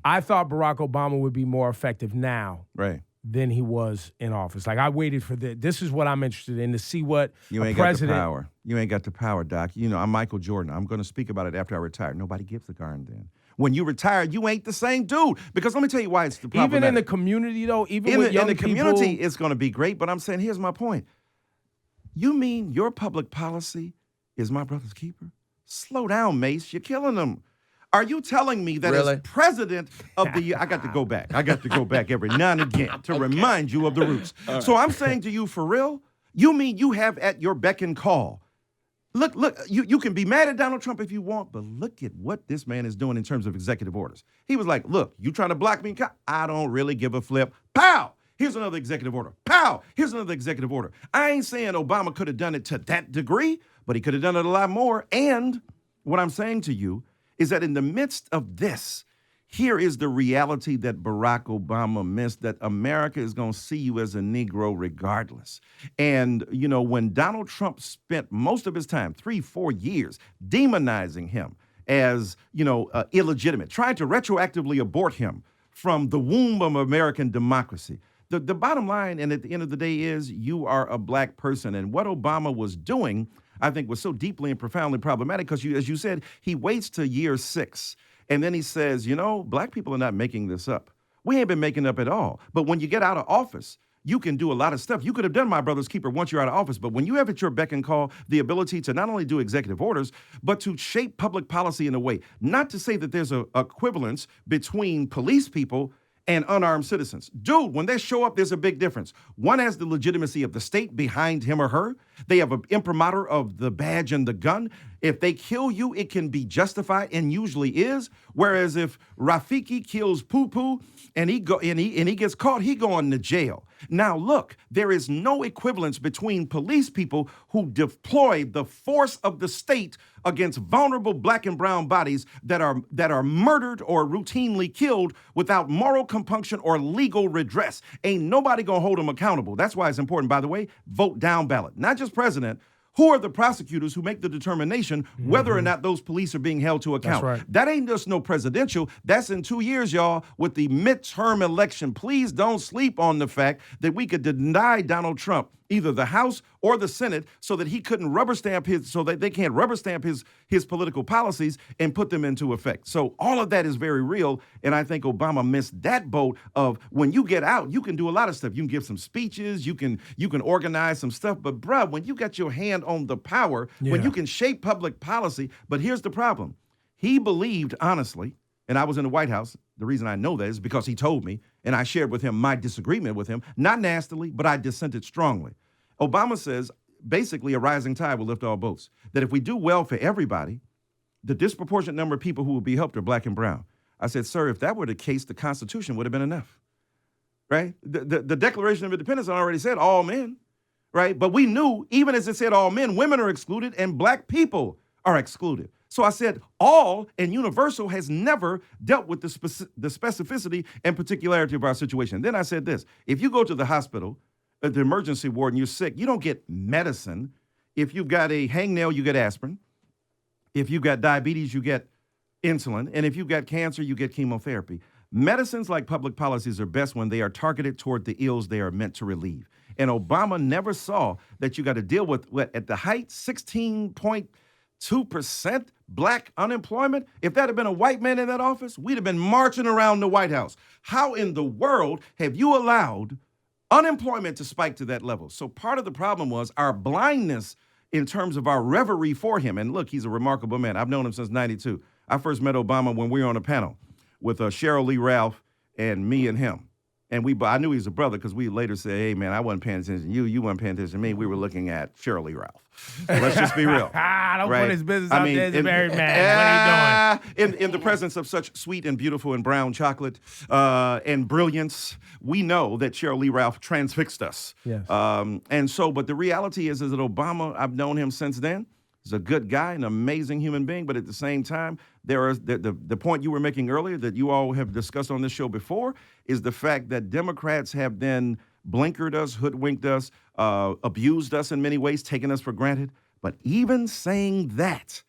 I thought Barack Obama would be more effective now Right. than he was in office. Like, I waited for this. This is what I'm interested in, to see what You a ain't got president. the power. You ain't got the power, Doc. I'm Michael Jordan. I'm going to speak about it after I retire. Nobody gives a darn then. When you retire, you ain't the same dude. Because let me tell you why it's the problem. Even in the community, though, even with young in the community, people, it's going to be great. But I'm saying, here's my point. You mean your public policy is my brother's keeper? Slow down, Mace. You're killing them. Are you telling me that Really? as president of the year, I got to go back. I got to go back every now and again to remind you of the roots. So I'm saying to you, for real, you mean you have at your beck and call. Look, you can be mad at Donald Trump if you want, but look at what this man is doing in terms of executive orders. He was like, look, you trying to block me? I don't really give a flip. Pow! Here's another executive order. Pow! Here's another executive order. I ain't saying Obama could have done it to that degree, but he could have done it a lot more. And what I'm saying to you is that in the midst of this, here is the reality that Barack Obama missed, that America is going to see you as a Negro regardless. And, when Donald Trump spent most of his time, 3-4 years, demonizing him as, illegitimate, trying to retroactively abort him from the womb of American democracy. The bottom line, and at the end of the day, is you are a black person. And what Obama was doing, I think, was so deeply and profoundly problematic because, as you said, he waits to year 6. And then he says, black people are not making this up. We ain't been making up at all. But when you get out of office, you can do a lot of stuff. You could have done my brother's keeper once you're out of office. But when you have at your beck and call the ability to not only do executive orders, but to shape public policy in a way, not to say that there's a equivalence between police people and unarmed citizens. Dude, when they show up, there's a big difference. One has the legitimacy of the state behind him or her. They have an imprimatur of the badge and the gun. If they kill you, it can be justified and usually is. Whereas if Rafiki kills Poo-Poo and he gets caught, he going to jail. Now look, there is no equivalence between police people who deploy the force of the state against vulnerable black and brown bodies that are murdered or routinely killed without moral compunction or legal redress. Ain't nobody gonna hold them accountable. That's why it's important, by the way, vote down ballot. Not just president. Who are the prosecutors who make the determination whether or not those police are being held to account? That's right. That ain't just no presidential. That's in 2 years, y'all, with the midterm election. Please don't sleep on the fact that we could deny Donald Trump either the House or the Senate so that he couldn't so that they can't rubber stamp his political policies and put them into effect. So all of that is very real. And I think Obama missed that boat of when you get out, you can do a lot of stuff. You can give some speeches, you can organize some stuff. But bruh, when you got your hand on the power, when you can shape public policy, but here's the problem. He believed, honestly, and I was in the White House. The reason I know that is because he told me, and I shared with him my disagreement with him, not nastily, but I dissented strongly. Obama says, basically, a rising tide will lift all boats. That if we do well for everybody, the disproportionate number of people who will be helped are black and brown. I said, sir, if that were the case, the Constitution would have been enough, right? The Declaration of Independence already said all men, right? But we knew, even as it said all men, women are excluded and black people are excluded. So I said, all and universal has never dealt with the specificity and particularity of our situation. Then I said this, if you go to the hospital, at the emergency ward, and you're sick, you don't get medicine. If you've got a hangnail, you get aspirin. If you've got diabetes, you get insulin. And if you've got cancer, you get chemotherapy. Medicines like public policies are best when they are targeted toward the ills they are meant to relieve. And Obama never saw that you got to deal with, what, at the height, 16.2% black unemployment. If that had been a white man in that office, we'd have been marching around the White House. How in the world have you allowed unemployment to spike to that level? So part of the problem was our blindness in terms of our reverie for him. And look, he's a remarkable man. I've known him since 92. I first met Obama when we were on a panel with Cheryl Lee Ralph and me and him. And I knew he was a brother because we later said, hey, man, I wasn't paying attention to you. You weren't paying attention to me. We were looking at Cheryl Lee Ralph. Let's just be real. Don't put his business out there. He's a married man. What are you doing? In the presence of such sweet and beautiful and brown chocolate and brilliance, we know that Cheryl Lee Ralph transfixed us. Yes. But the reality is that Obama, I've known him since then. He's a good guy, an amazing human being, but at the same time, there is the point you were making earlier that you all have discussed on this show before is the fact that Democrats have then blinkered us, hoodwinked us, abused us in many ways, taken us for granted. But even saying that,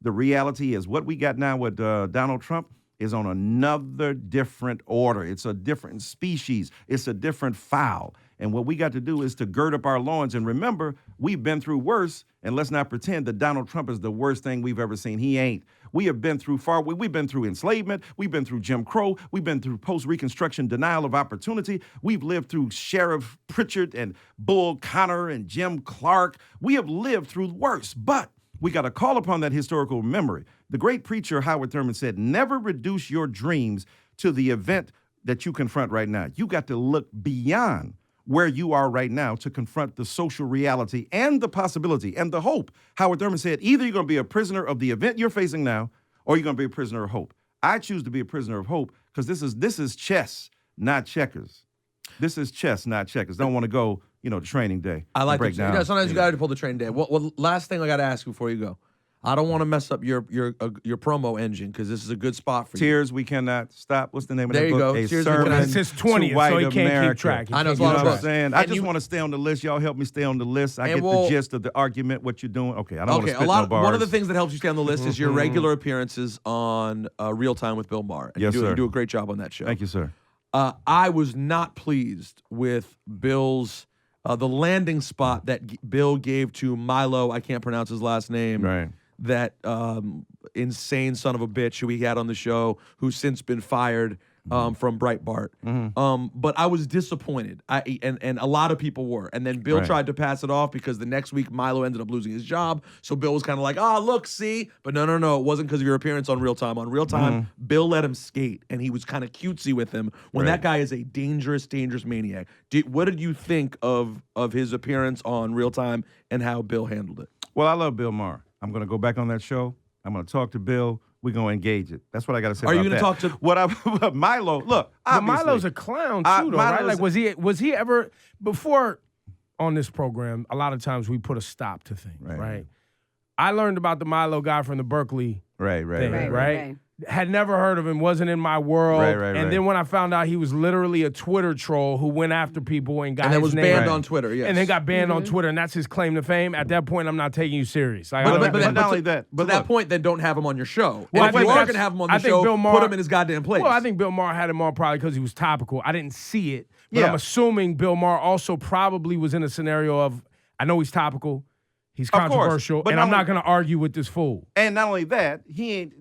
the reality is what we got now with Donald Trump is on another different order. It's a different species. It's a different fowl. And what we got to do is to gird up our loins. And remember, we've been through worse. And let's not pretend that Donald Trump is the worst thing we've ever seen. He ain't. We have been through we've been through enslavement. We've been through Jim Crow. We've been through post-Reconstruction denial of opportunity. We've lived through Sheriff Pritchard and Bull Connor and Jim Clark. We have lived through worse. But we got to call upon that historical memory. The great preacher Howard Thurman said, never reduce your dreams to the event that you confront right now. You got to look beyond where you are right now to confront the social reality and the possibility and the hope. Howard Thurman said, either you're going to be a prisoner of the event you're facing now, or you're going to be a prisoner of hope. I choose to be a prisoner of hope because this is chess, not checkers. This is chess, not checkers. Don't want to go, to training day. I like break down. Sometimes you got to pull the training day. Well, last thing I got to ask you before you go. I don't want to mess up your promo engine because this is a good spot for you. Tears We Cannot Stop. What's the name of that book? There you go. Tears We Cannot. It's his 20th, so he can't keep track. I know, You know what I'm saying? I just want to stay on the list. Y'all help me stay on the list. I get the gist of the argument, what you're doing. Okay, I don't want to spit no bars. One of the things that helps you stay on the list is your regular appearances on Real Time with Bill Maher. And yes, sir. You do a great job on that show. Thank you, sir. I was not pleased with Bill's the landing spot that Bill gave to Milo. I can't pronounce his last name. Right. That insane son of a bitch who he had on the show, who's since been fired from Breitbart. But I was disappointed. And a lot of people were. And then Bill tried to pass it off because the next week Milo ended up losing his job. So Bill was kind of like, look, see? But no, it wasn't because of your appearance on Real Time. On Real Time, Bill let him skate, and he was kind of cutesy with him when that guy is a dangerous, dangerous maniac. What did you think of his appearance on Real Time and how Bill handled it? Well, I love Bill Maher. I'm going to go back on that show. I'm going to talk to Bill. We're going to engage it. That's what I got to say. Are you going to talk to Milo? Look, but Milo's a clown too, though, right? Like, was he ever before on this program? A lot of times we put a stop to things, right? I learned about the Milo guy from the Berkeley thing, right? Had never heard of him, wasn't in my world. And then when I found out he was literally a Twitter troll who went after people and got and then was his name banned on Twitter, yes. And then got banned on Twitter, and that's his claim to fame. At that point, I'm not taking you serious. Like, but not only that, but at that point, then don't have him on your show. Well, and if you are going to have him on the show, Bill Maher, put him in his goddamn place. Well, I think Bill Maher had him on probably because he was topical. I didn't see it, but Yeah. I'm assuming Bill Maher also probably was in a scenario of, I know he's topical, he's Of course, controversial, but and not I'm not only- going to argue with this fool. And not only that, he ain't,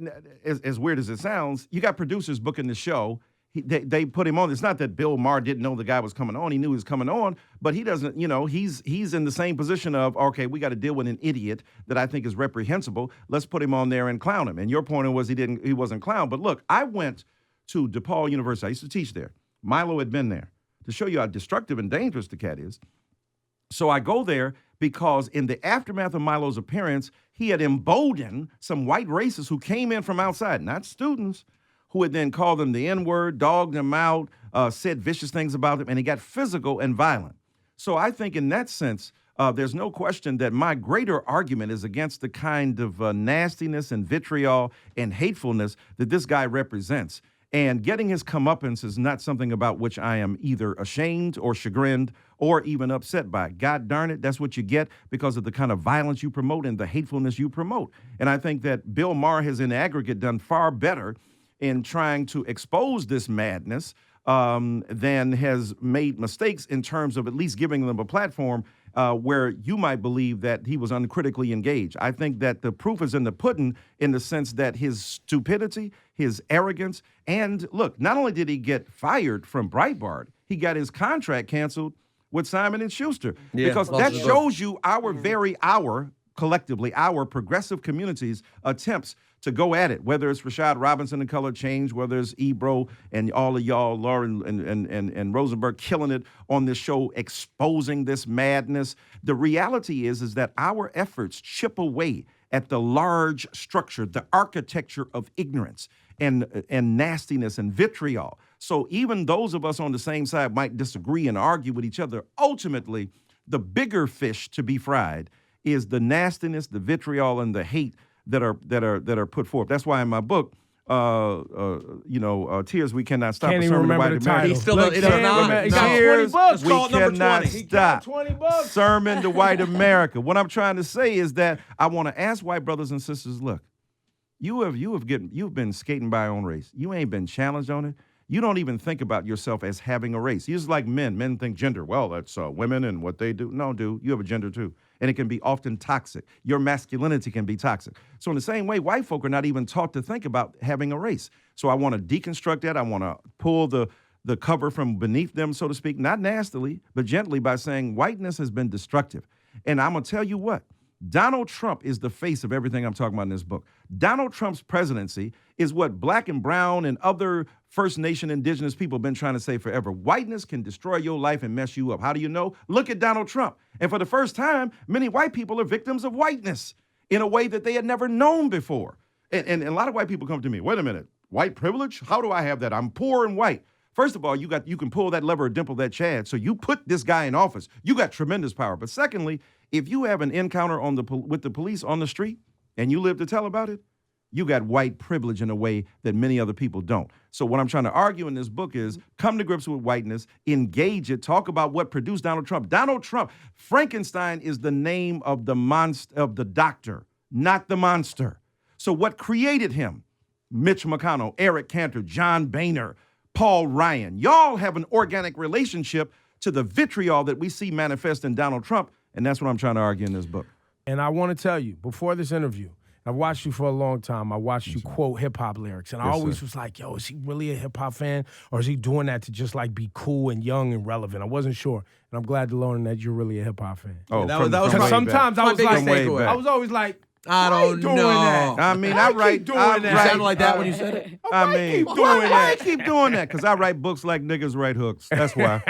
as weird as it sounds, you got producers booking the show. They put him on. It's not that Bill Maher didn't know the guy was coming on. He knew he was coming on, but he doesn't, he's in the same position of, okay, we got to deal with an idiot that I think is reprehensible. Let's put him on there and clown him. And your point was he wasn't clown. But look, I went to DePaul University. I used to teach there. Milo had been there to show you how destructive and dangerous the cat is. So I go there because in the aftermath of Milo's appearance, he had emboldened some white racists who came in from outside, not students, who had then called them the N-word, dogged them out, said vicious things about them, and he got physical and violent. So I think in that sense, there's no question that my greater argument is against the kind of nastiness and vitriol and hatefulness that this guy represents. And getting his comeuppance is not something about which I am either ashamed or chagrined or even upset by. God darn it, that's what you get because of the kind of violence you promote and the hatefulness you promote. And I think that Bill Maher has in aggregate done far better in trying to expose this madness than has made mistakes in terms of at least giving them a platform where you might believe that he was uncritically engaged. I think that the proof is in the pudding in the sense that his stupidity, his arrogance, and look, not only did he get fired from Breitbart, he got his contract canceled with Simon & Schuster. Because that shows you collectively, our progressive community's attempts to go at it, whether it's Rashad Robinson and Color Change, whether it's Ebro and all of y'all, Lauren and Rosenberg killing it on this show, exposing this madness. The reality is that our efforts chip away at the large structure, the architecture of ignorance and nastiness and vitriol. So even those of us on the same side might disagree and argue with each other. Ultimately, the bigger fish to be fried is the nastiness, the vitriol, and the hate that are put forth. That's why in my book, Tears We Cannot Stop. Can't even remember the title. He still doesn't know. He got 20 bucks. We Cannot He got Stop. 20 bucks. Sermon to White America. What I'm trying to say is that I want to ask white brothers and sisters, look, you've been skating by on race. You ain't been challenged on it. You don't even think about yourself as having a race. You're just like men. Men think gender. Well, that's women and what they do. No, dude, you have a gender too. And it can be often toxic. Your masculinity can be toxic. So in the same way, white folk are not even taught to think about having a race. So I want to deconstruct that. I want to pull the cover from beneath them, so to speak, not nastily, but gently by saying whiteness has been destructive. And I'm going to tell you what. Donald Trump is the face of everything I'm talking about in this book. Donald Trump's presidency is what black and brown and other First Nation indigenous people have been trying to say forever. Whiteness can destroy your life and mess you up. How do you know? Look at Donald Trump. And for the first time, many white people are victims of whiteness in a way that they had never known before. And a lot of white people come to me, wait a minute, white privilege? How do I have that? I'm poor and white. First of all, you can pull that lever or dimple that Chad. So you put this guy in office. You got tremendous power. But secondly, if you have an encounter with the police on the street and you live to tell about it, you got white privilege in a way that many other people don't. So what I'm trying to argue in this book is come to grips with whiteness, engage it, talk about what produced Donald Trump. Donald Trump, Frankenstein is the name of the monster, of the doctor, not the monster. So what created him? Mitch McConnell, Eric Cantor, John Boehner, Paul Ryan. Y'all have an organic relationship to the vitriol that we see manifest in Donald Trump, and that's what I'm trying to argue in this book. And I want to tell you, before this interview, I've watched you for a long time. I watched you quote hip-hop lyrics, and I always was like, yo, is he really a hip-hop fan, or is he doing that to just, like, be cool and young and relevant? I wasn't sure, and I'm glad to learn that you're really a hip-hop fan. Oh, that was Because sometimes I was like, takeaway. I was always like, I don't know. That? I mean, I write. Doing that. You sounded like that when you said it. I keep doing that? Because I write books like niggas write hooks. That's why.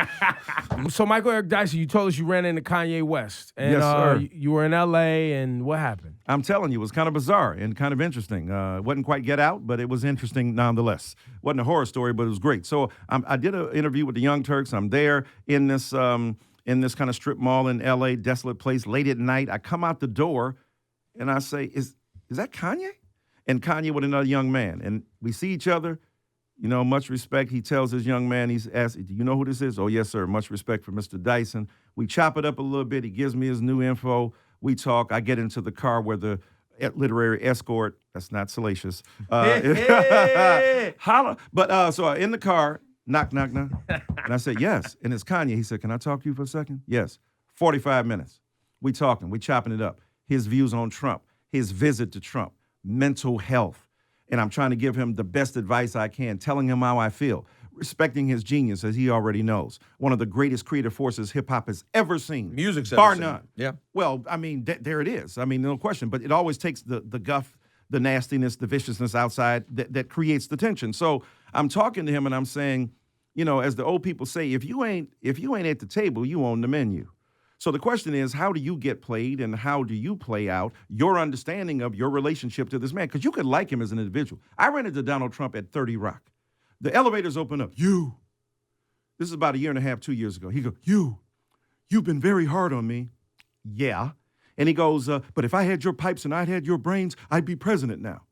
So, Michael Eric Dyson, you told us you ran into Kanye West. And, yes, sir. You were in L.A., and what happened? I'm telling you, it was kind of bizarre and kind of interesting. It wasn't quite Get Out, but it was interesting nonetheless. It wasn't a horror story, but it was great. So I did an interview with the Young Turks. I'm there in this kind of strip mall in L.A., desolate place, late at night. I come out the door, and I say, Is that Kanye? And Kanye with another young man. And we see each other, much respect. He tells his young man, he's asked, do you know who this is? Oh, yes, sir. Much respect for Mr. Dyson. We chop it up a little bit. He gives me his new info. We talk. I get into the car where the literary escort, that's not salacious. Holla. But so in the car, knock, knock, knock. And I said, yes. And it's Kanye. He said, can I talk to you for a second? Yes. 45 minutes. We talking. We chopping it up. His views on Trump. His visit to Trump, mental health. And I'm trying to give him the best advice I can, telling him how I feel, respecting his genius, as he already knows. One of the greatest creative forces hip-hop has ever seen. Music's bar ever seen. none. Yeah. Well, I mean, there it is. I mean, no question. But it always takes the guff, the nastiness, the viciousness outside that creates the tension. So I'm talking to him and I'm saying, as the old people say, if you ain't at the table, you own the menu. So the question is, how do you get played and how do you play out your understanding of your relationship to this man? Because you could like him as an individual. I ran into Donald Trump at 30 Rock. The elevators open up. This is about 1.5 years, 2 years ago. He goes, you've been very hard on me. Yeah. And he goes, but if I had your pipes and I'd had your brains, I'd be president now.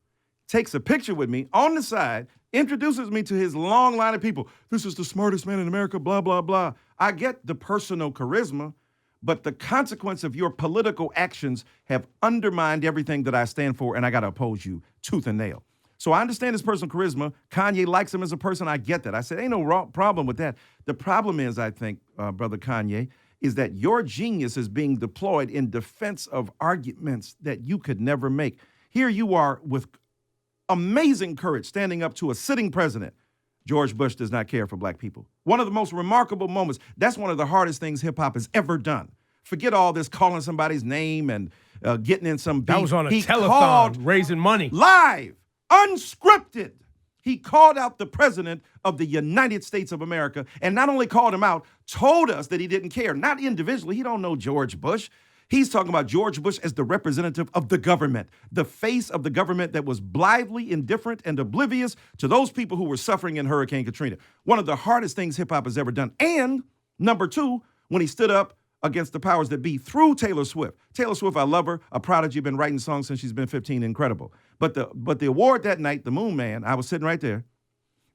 Takes a picture with me on the side, introduces me to his long line of people. This is the smartest man in America, blah, blah, blah. I get the personal charisma, but the consequence of your political actions have undermined everything that I stand for, and I got to oppose you tooth and nail. So I understand his personal charisma. Kanye likes him as a person. I get that. I said, ain't no problem with that. The problem is, I think, Brother Kanye, is that your genius is being deployed in defense of arguments that you could never make. Here you are with amazing courage standing up to a sitting president. George Bush does not care for black people. One of the most remarkable moments. That's one of the hardest things hip hop has ever done. Forget all this calling somebody's name and getting in some beat. That was on a telethon, raising money. Live, unscripted. He called out the president of the United States of America, and not only called him out, told us that he didn't care. Not individually. He don't know George Bush. He's talking about George Bush as the representative of the government, the face of the government that was blithely indifferent and oblivious to those people who were suffering in Hurricane Katrina. One of the hardest things hip-hop has ever done. And number two, when he stood up against the powers that be through Taylor Swift. Taylor Swift, I love her, a prodigy, been writing songs since she's been 15, incredible. But the award that night, the Moon Man, I was sitting right there,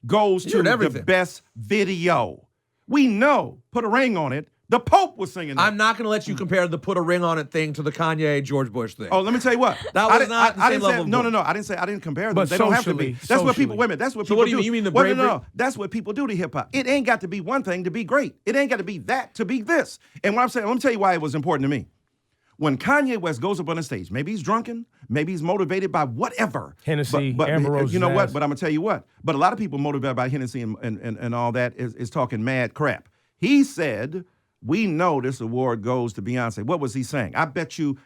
goes to the best video. We know, Put a Ring on It, the Pope was singing that. I'm not going to let you compare the Put a Ring on It thing to the Kanye George Bush thing. Oh, let me tell you what. That was not the same level. No. I didn't compare them. But they don't have to be. That's what people, women, that's what so people what do. do. You mean the bravery? No. That's what people do to hip hop. It ain't got to be one thing to be great. It ain't got to be that to be this. And what I'm saying, let me tell you why it was important to me. When Kanye West goes up on the stage, maybe he's drunken, maybe he's motivated by whatever. Hennessy, but Amber Rose's you know what? ass. But I'm going to tell you what. But a lot of people motivated by Hennessy and all that is talking mad crap. He said, we know this award goes to Beyonce. What was he saying? I bet you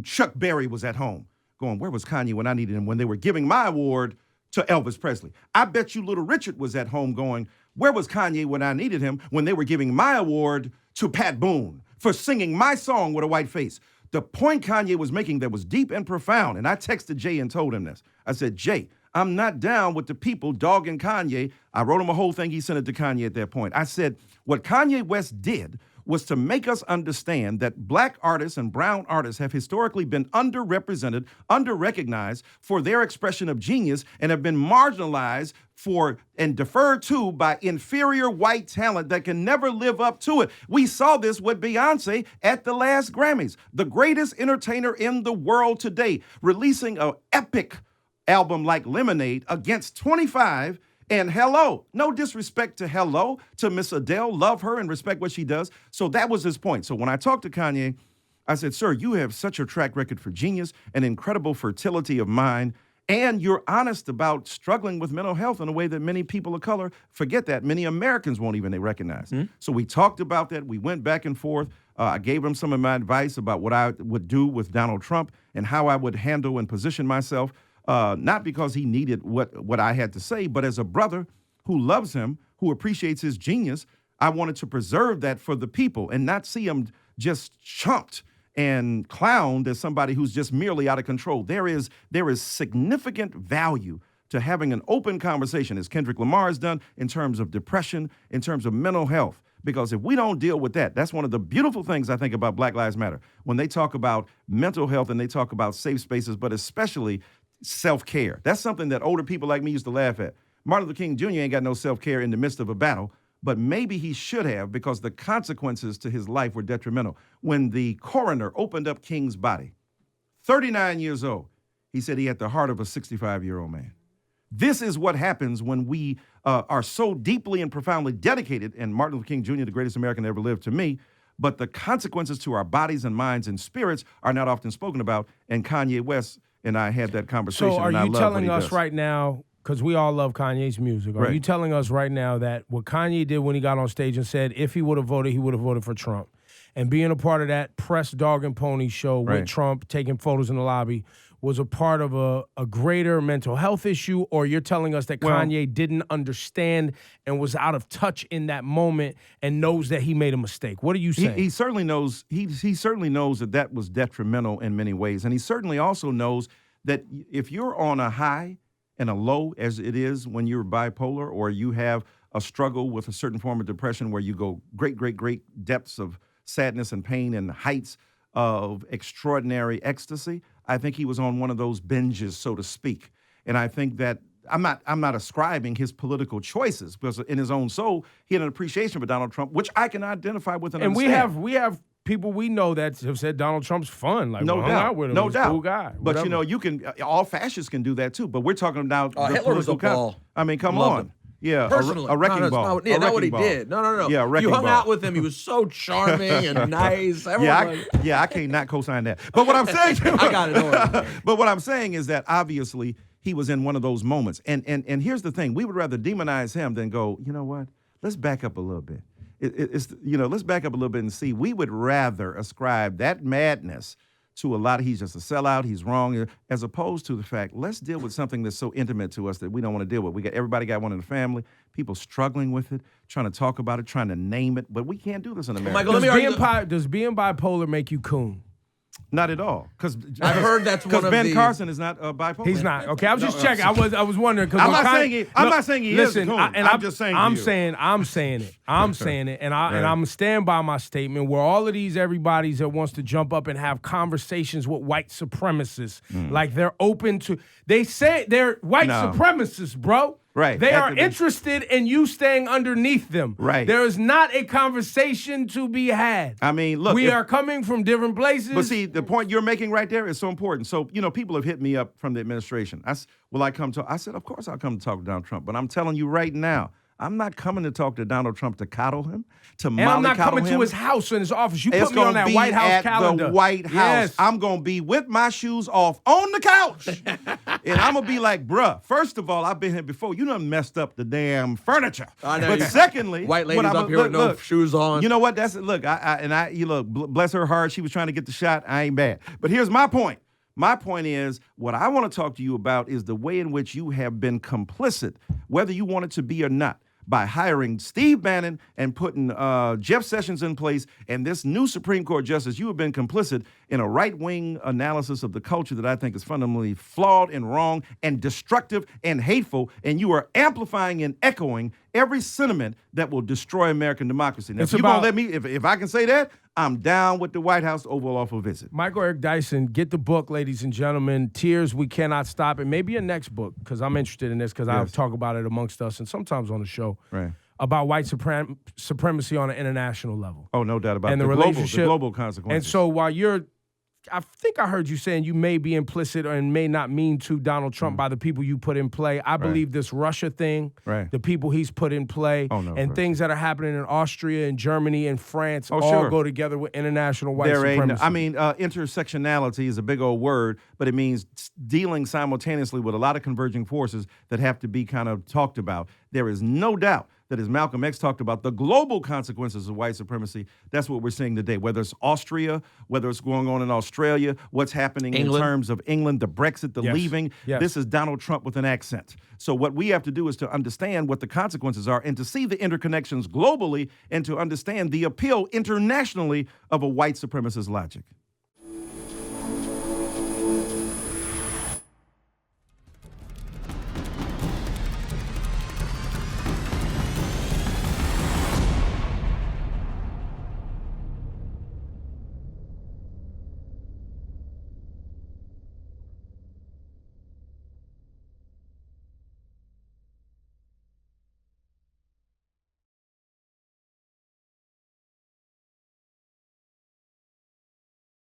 Chuck Berry was at home going, where was Kanye when I needed him when they were giving my award to Elvis Presley? I bet you Little Richard was at home going, where was Kanye when I needed him when they were giving my award to Pat Boone for singing my song with a white face? The point Kanye was making that was deep and profound, and I texted Jay and told him this. I said, Jay, I'm not down with the people dogging Kanye. I wrote him a whole thing. He sent it to Kanye at that point. I said, what Kanye West did was to make us understand that black artists and brown artists have historically been underrepresented, underrecognized for their expression of genius and have been marginalized for and deferred to by inferior white talent that can never live up to it. We saw this with Beyonce at the last Grammys, the greatest entertainer in the world today, releasing an epic album like Lemonade against 25 and Hello. No disrespect to Hello, to Miss Adele. Love her and respect what she does. So that was his point. So when I talked to Kanye, I said, sir, you have such a track record for genius, an incredible fertility of mind, and you're honest about struggling with mental health in a way that many people of color, forget that, many Americans won't even recognize. Mm-hmm. So we talked about that. We went back and forth. I gave him some of my advice about what I would do with Donald Trump and how I would handle and position myself. Not because he needed what I had to say, but as a brother who loves him, who appreciates his genius, I wanted to preserve that for the people and not see him just chumped and clowned as somebody who's just merely out of control. There is significant value to having an open conversation, as Kendrick Lamar has done, in terms of depression, in terms of mental health. Because if we don't deal with that, that's one of the beautiful things I think about Black Lives Matter. When they talk about mental health and they talk about safe spaces, but especially self-care. That's something that older people like me used to laugh at. Martin Luther King Jr. ain't got no self-care in the midst of a battle, but maybe he should have because the consequences to his life were detrimental. When the coroner opened up King's body, 39 years old, he said he had the heart of a 65-year-old man. This is what happens when we are so deeply and profoundly dedicated, and Martin Luther King Jr., the greatest American that ever lived to me, but the consequences to our bodies and minds and spirits are not often spoken about, and Kanye West and I had that conversation. So are you telling us right now, because we all love Kanye's music, are you telling us right now that what Kanye did when he got on stage and said if he would have voted, he would have voted for Trump, and being a part of that press dog and pony show with Trump, taking photos in the lobby, was a part of a greater mental health issue, or you're telling us that Kanye didn't understand and was out of touch in that moment and knows that he made a mistake? What are you saying? He certainly knows. He certainly knows that was detrimental in many ways, and he certainly also knows that if you're on a high and a low, as it is when you're bipolar, or you have a struggle with a certain form of depression where you go great depths of sadness and pain and heights of extraordinary ecstasy, I think he was on one of those binges, so to speak. And I think that I'm not ascribing his political choices, because in his own soul, he had an appreciation for Donald Trump, which I can identify with and understand. we have people we know that have said Donald Trump's fun. Like, no hung doubt, out with him. no He's doubt. a cool guy. But whatever. you can all fascists can do that too. But we're talking about the Hitler was a political ball. I mean, come Loved on. him. Yeah, Personally, a wrecking ball. No, yeah, a not what he wrecking ball. did. No. Yeah, a wrecking you hung ball. out with him. He was so charming and nice. I can't not co-sign that. But what I'm saying, I got it. Don't worry. But what I'm saying is that obviously he was in one of those moments. And here's the thing: we would rather demonize him than go, you know what? Let's back up a little bit. Let's back up a little bit and see. We would rather ascribe that madness to a lot of he's just a sellout, he's wrong, as opposed to the fact, let's deal with something that's so intimate to us that we don't want to deal with. Everybody got one in the family, people struggling with it, trying to talk about it, trying to name it, but we can't do this in America. Michael, does being bipolar make you coon? Not at all, because I've heard that's one of Ben Carson is not bipolar. He's not. Okay, I was just checking. I was wondering because I'm not saying he is. Listen, I'm just saying. I'm saying it. I'm saying it, and I'm stand by my statement. Where all of these everybody's that wants to jump up and have conversations with white supremacists, like they're open to. They say they're white supremacists, bro. Right. They are interested in you staying underneath them. Right. There is not a conversation to be had. I mean, look. We are coming from different places. But see, the point you're making right there is so important. So, people have hit me up from the administration. I said, of course I'll come to talk to Donald Trump. But I'm telling you right now, I'm not coming to talk to Donald Trump to coddle him, to mollycoddle him. And I'm not coming to his house and his office. You put me on that White House calendar. The White House. Yes. I'm going to be with my shoes off on the couch. And I'm going to be like, bruh, first of all, I've been here before. You done messed up the damn furniture. I know. But secondly, white ladies up here with no shoes on. You know what? That's it. Look, bless her heart. She was trying to get the shot. I ain't bad. But here's my point. My point is, what I want to talk to you about is the way in which you have been complicit, whether you want it to be or not, by hiring Steve Bannon and putting Jeff Sessions in place and this new Supreme Court justice. You have been complicit in a right-wing analysis of the culture that I think is fundamentally flawed and wrong and destructive and hateful, and you are amplifying and echoing every sentiment that will destroy American democracy. Now, if you're going to let me, if I can say that, I'm down with the White House Oval Office visit. Michael Eric Dyson, get the book, ladies and gentlemen. Tears We Cannot Stop. And maybe a next book, because I'm interested in this, because I talk about it amongst us and sometimes on the show. Right. About white supremacy on an international level. Oh, no doubt about it. And the relationship, global consequences. And so while I think I heard you saying you may be implicit and may not mean to Donald Trump by the people you put in play. I believe this Russia thing, the people he's put in play, and things that are happening in Austria and Germany and France all go together with international white supremacy. Intersectionality is a big old word, but it means dealing simultaneously with a lot of converging forces that have to be kind of talked about. There is no doubt that, as Malcolm X talked about, the global consequences of white supremacy, that's what we're seeing today. Whether it's Austria, whether it's going on in Australia, what's happening in terms of England, the Brexit, the leaving, this is Donald Trump with an accent. So what we have to do is to understand what the consequences are and to see the interconnections globally and to understand the appeal internationally of a white supremacist logic.